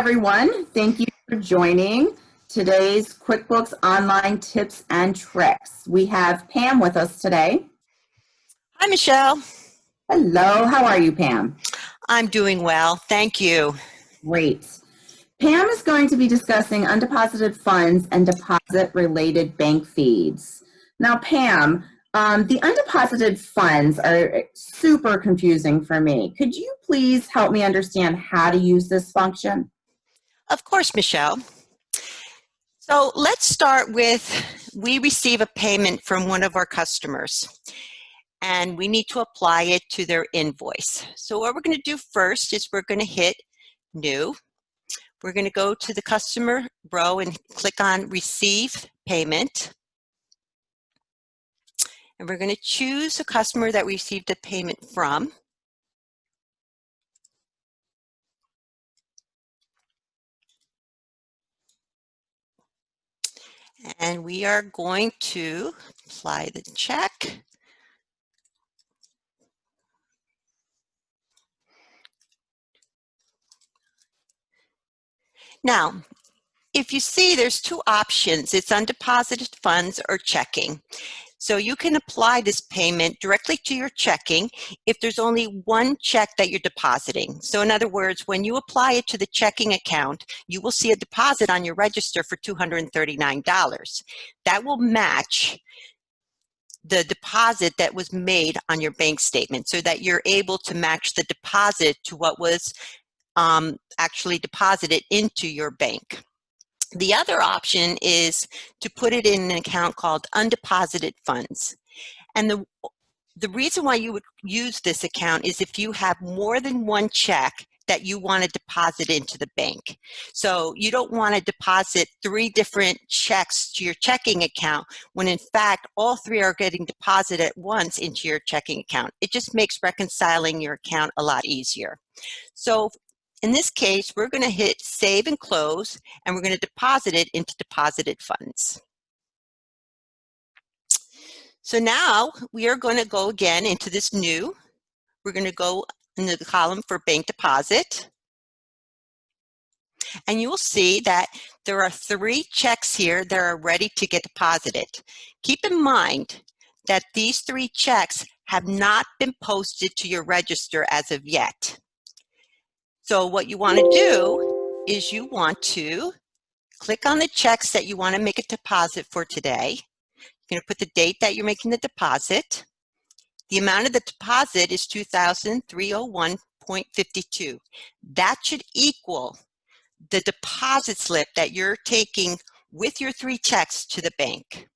everyone. Thank you for joining today's QuickBooks Online Tips and Tricks. We have Pam with us today. Hi, Michelle. Hello, how are you, Pam? I'm doing well, thank you. Great. Pam is going to be discussing undeposited funds and deposit-related bank fees. Now, Pam, the undeposited funds are super confusing for me. Could you please help me understand how to use this function? Of course, Michelle. So let's start with, we receive a payment from one of our customers and we need to apply it to their invoice. So what we're going to do first is we're going to hit New. We're going to go to the customer row and click on Receive Payment. And we're going to choose a customer that we received a payment from. And we are going to apply the check. Now, if you see, there's two options. It's undeposited funds or checking. So you can apply this payment directly to your checking if there's only one check that you're depositing. So in other words, when you apply it to the checking account, you will see a deposit on your register for $239. That will match the deposit that was made on your bank statement so that you're able to match the deposit to what was actually deposited into your bank. The other option is to put it in an account called undeposited funds. And the reason why you would use this account is if you have more than one check that you want to deposit into the bank. So you don't want to deposit 3 different checks to your checking account when in fact all 3 are getting deposited at once into your checking account. It just makes reconciling your account a lot easier. So in this case, we're going to hit Save and Close, and we're going to deposit it into deposited funds. So now we are going to go again into this New. We're going to go into the column for Bank Deposit. And you will see that there are 3 checks here that are ready to get deposited. Keep in mind that these 3 checks have not been posted to your register as of yet. So what you want to do is you want to click on the checks that you want to make a deposit for today. You're going to put the date that you're making the deposit. The amount of the deposit is $2,301.52. That should equal the deposit slip that you're taking with your 3 checks to the bank.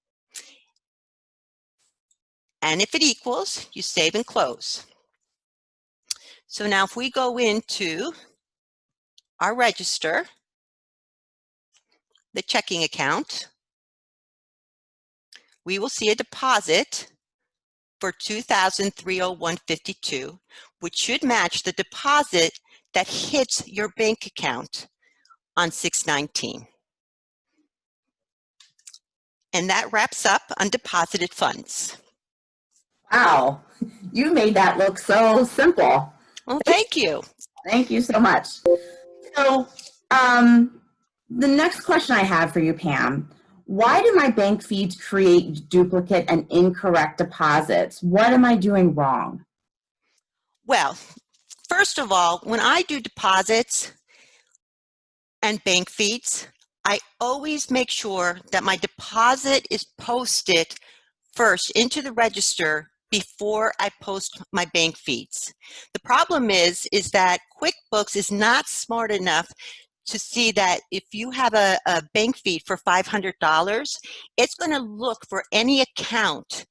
And if it equals, you save and close. So now if we go into our register, the checking account, we will see a deposit for $2,301.52, which should match the deposit that hits your bank account on 6/19. And that wraps up undeposited funds. Wow, you made that look so simple. Well, thank you. Thank you so much. So, the next question I have for you, Pam, why do my bank feeds create duplicate and incorrect deposits? What am I doing wrong? Well, first of all, when I do deposits and bank feeds, I always make sure that my deposit is posted first into the register before I post my bank feeds. The problem is that QuickBooks is not smart enough to see that if you have a bank feed for $500, it's going to look for any account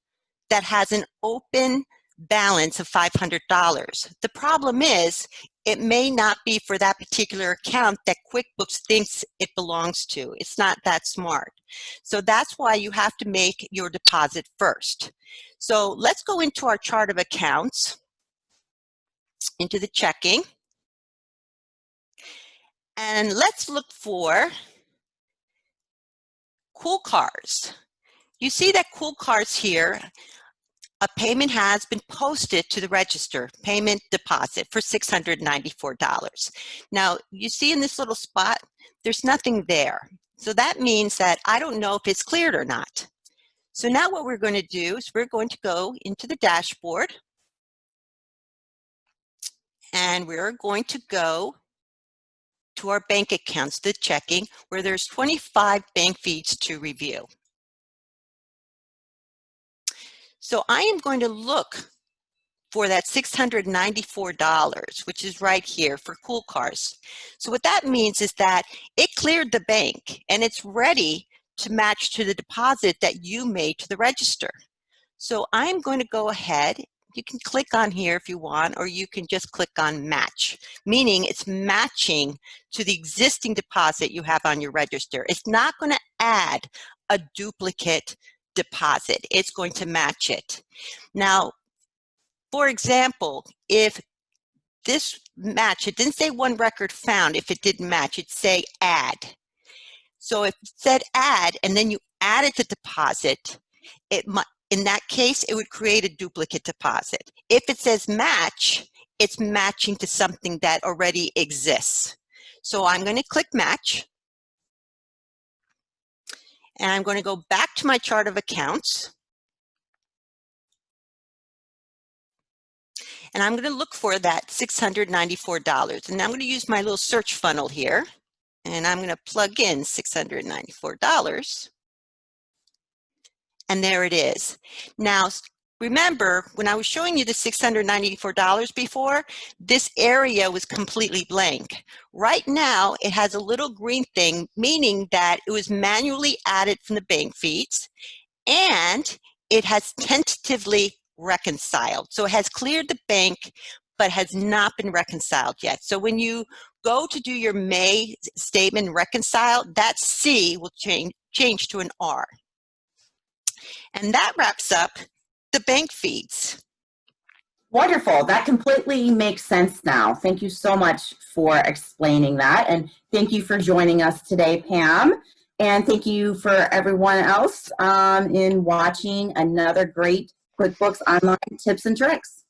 that has an open balance of $500. The problem is it may not be for that particular account that QuickBooks thinks it belongs to. It's not that smart. So that's why you have to make your deposit first. So let's go into our chart of accounts, into the checking, and let's look for Cool Cars. You see that Cool Cars here. a payment has been posted to the register, payment deposit for $694. Now, you see in this little spot, there's nothing there. So that means that I don't know if it's cleared or not. So now what we're going to do is we're going to go into the dashboard, and we're going to go to our bank accounts, the checking, where there's 25 bank feeds to review. So I am going to look for that $694, which is right here for Cool Cars. So what that means is that it cleared the bank and it's ready to match to the deposit that you made to the register. So I'm going to go ahead. You can click on here if you want, or you can just click on match, meaning it's matching to the existing deposit you have on your register. It's not going to add a duplicate deposit. It's going to match it. Now, for example, if this match, it didn't say one record found. If it didn't match, it'd say add. So if it said add and then you added the deposit, in that case, it would create a duplicate deposit. If it says match, it's matching to something that already exists. So I'm going to click match. And I'm going to go back to my chart of accounts. And I'm going to look for that $694. And I'm going to use my little search funnel here. And I'm going to plug in $694. And there it is. Now, remember, when I was showing you the $694 before, this area was completely blank. Right now, it has a little green thing, meaning that it was manually added from the bank feeds, and it has tentatively reconciled. So it has cleared the bank, but has not been reconciled yet. So when you go to do your May statement reconcile, that C will change to an R. And that wraps up the bank feeds. Wonderful. That completely makes sense now. Thank you so much for explaining that. And thank you for joining us today, Pam. And thank you for everyone else in watching another great QuickBooks Online tips and tricks.